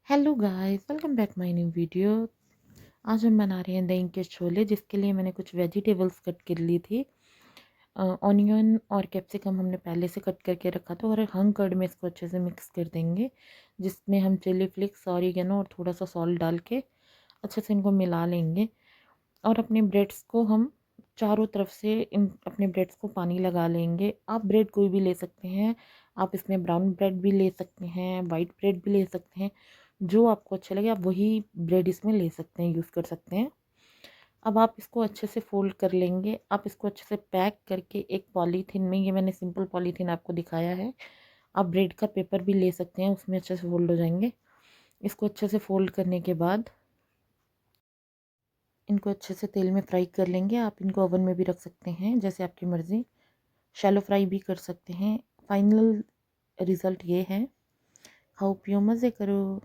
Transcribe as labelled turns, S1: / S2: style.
S1: Hello guys, welcome back my new video. आज हम बना रहे हैं दही के छोले, जिसके लिए मैंने कुछ वेजिटेबल्स कट कर ली थी। ऑनियन और कैप्सिकम हमने पहले से कट करके रखा था और हम कर्ड में इसको अच्छे से मिक्स कर देंगे, जिसमें हम चिली फ्लेक्स, ऑरिगेनो और थोड़ा सा सॉल्ट डाल के अच्छे से इनको मिला लेंगे। और अपने ब्रेड्स को हम चारों तरफ से इन अपने ब्रेड्स को पानी लगा लेंगे। आप ब्रेड कोई भी ले सकते हैं, आप इसमें ब्राउन ब्रेड भी ले सकते हैं, वाइट ब्रेड भी ले सकते हैं, जो आपको अच्छा लगे आप वही ब्रेड इसमें ले सकते हैं, यूज़ कर सकते हैं। अब आप इसको अच्छे से फ़ोल्ड कर लेंगे। आप इसको अच्छे से पैक करके एक पॉलीथीन में, ये मैंने सिंपल पॉलीथीन आपको दिखाया है, आप ब्रेड का पेपर भी ले सकते हैं, उसमें अच्छे से फ़ोल्ड हो जाएंगे। इसको अच्छे से फ़ोल्ड करने के बाद इनको अच्छे से तेल में फ्राई कर लेंगे। आप इनको ओवन में भी रख सकते हैं, जैसे आपकी मर्ज़ी। शैलो फ्राई भी कर सकते हैं। फाइनल रिज़ल्ट ये है। खाओ पियो मज़े करो।